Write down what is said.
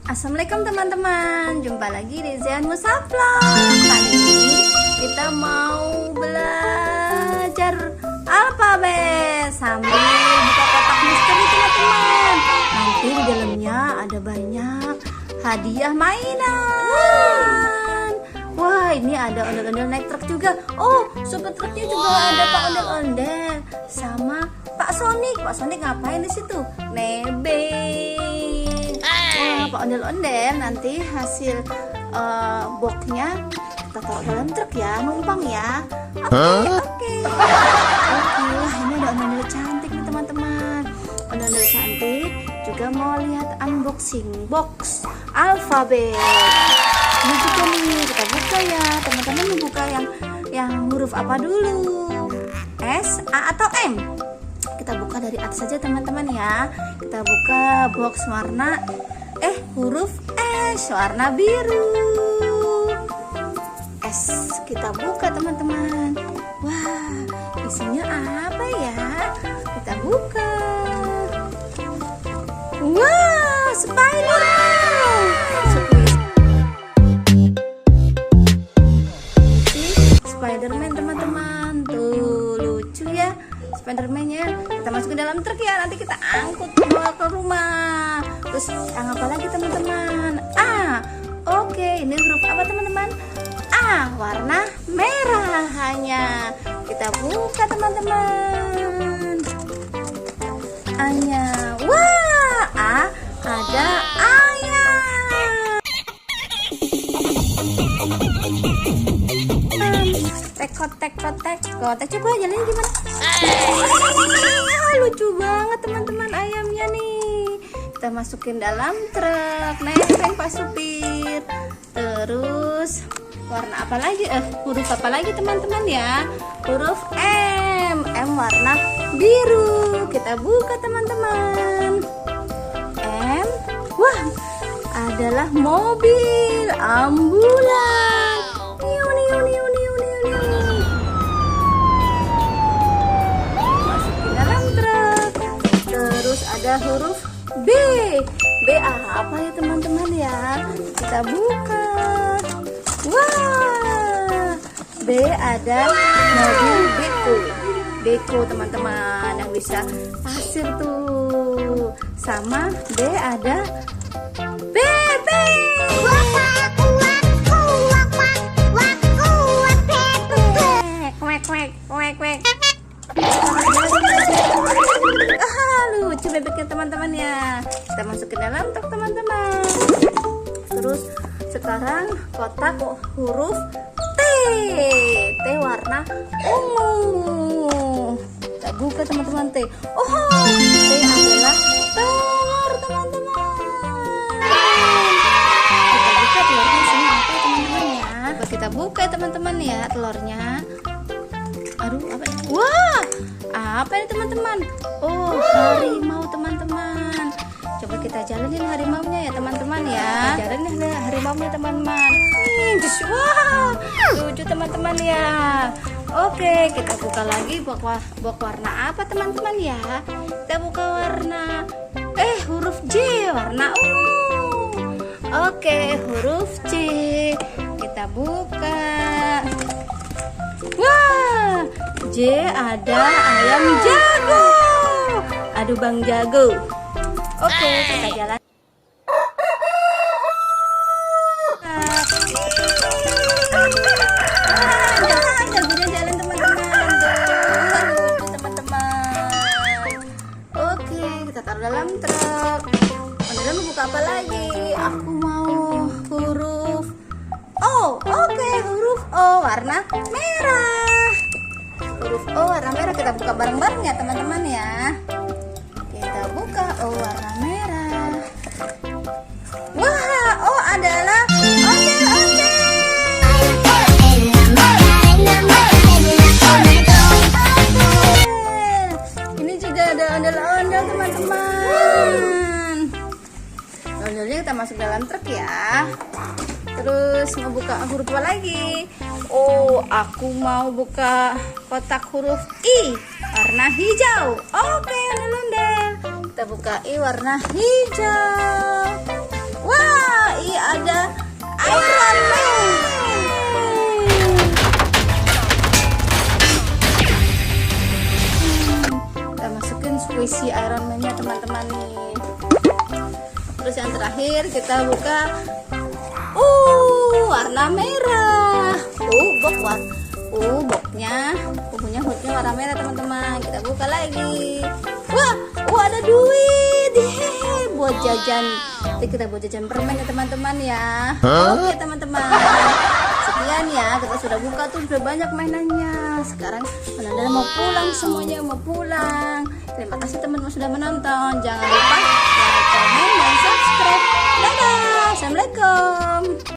Assalamualaikum teman-teman, jumpa lagi di Zian Musaflog. Kali ini kita mau belajar alfabet sambil buka kotak misteri teman-teman. Nanti di dalamnya ada banyak hadiah mainan. Wah, ini ada ondel-ondel naik truk juga. Oh, supir truknya juga ada Pak Ondel-ondel sama Pak Sonic. Pak Sonic ngapain di situ? Nebeng. Wah, Pak Ondel-ondel nanti hasil boxnya kita taruh dalam truk ya, numpang ya. Oke. Wah, ini ada ondel-ondel cantik nih teman-teman. Ondel-ondel cantik juga mau lihat unboxing box alfabet. Ini juga nih kita buka ya, teman-teman. Mau buka yang huruf apa dulu? S, A atau M? Kita buka dari atas saja teman-teman ya. Kita buka box warna huruf S warna biru. S kita buka teman-teman. Wah, isinya apa ya? Kita buka. Wah, Spiderman. Spiderman teman-teman, tuh lucu ya Spiderman-nya. Kita masuk ke dalam truk ya, nanti kita angkut bawa ke rumah. Terus yang apa lagi teman-teman? A. Oke, ini huruf apa teman-teman? A, warna merah hanya. Kita buka teman-teman. A-nya. Wah, A ada ayam. Teko. Coba jalannya gimana? Lucu banget teman-teman ayamnya nih. Kita masukin dalam truk. Nebeng Pak supir. Terus warna apa lagi? Huruf apa lagi teman-teman ya? Huruf M. M warna biru. Kita buka teman-teman. M. Wah, adalah mobil ambulan. Masukin dalam truk. Terus ada huruf B. B apa ya teman-teman ya? Kita buka. Wah, B ada mobil beko teman-teman yang bisa pasir tuh. Sama B ada bebek. Kwek. Lucu bebeknya teman-teman ya. Kita masukin dalam truk teman-teman. Terus sekarang kotak huruf T. T warna ungu. Kita buka teman-teman T. Oh, T adalah telur teman-teman. Kita buka telurnya sini apa teman-teman ya. Coba kita buka teman-teman ya telurnya. Aduh, apa ini? Wah, apa ini teman-teman? Oh, harimau teman-teman. Coba kita jalanin harimaunya ya teman-teman ya. Jalanin harimaunya teman-teman. Wah, lucu teman-teman ya. Oke, kita buka lagi box warna apa teman-teman ya? Kita buka warna huruf J warna ungu. Oke, huruf J. Kita buka. Wah, J ada ayam jago. Aduh Bang Jago. Oke, kita jalan. Jagonya jalan teman-teman. Teman-teman. Oke, kita taruh dalam truk. Kemudian mau buka apa lagi? Aku mau huruf O. Oke, huruf O warna merah. Huruf O warna merah kita buka bareng-bareng ya teman-teman ya. Kita buka O warna merah. Wah, O adalah ondel-ondel. Ini juga ada ondel-ondel teman-teman. Ondelnya kita masuk dalam truk ya. Terus mau buka huruf apa lagi? Oh, aku mau buka kotak huruf I warna hijau. Oke, ondel-ondel. Kita buka I warna hijau. Wow, si Iron Man-nya teman-teman nih. Terus yang terakhir kita buka warna merah. Boxnya punya hoodnya warna merah teman-teman. Kita buka lagi. Wah, ada duit. Hehe, buat jajan. Nanti kita buat jajan permen ya teman-teman ya. Oke teman-teman. Sekian ya, kita sudah buka tuh, sudah banyak mainannya. Sekarang Ananda mau pulang, semuanya mau pulang. Terima kasih teman-teman sudah menonton. Jangan lupa like, comment, dan subscribe. Dadah, assalamualaikum.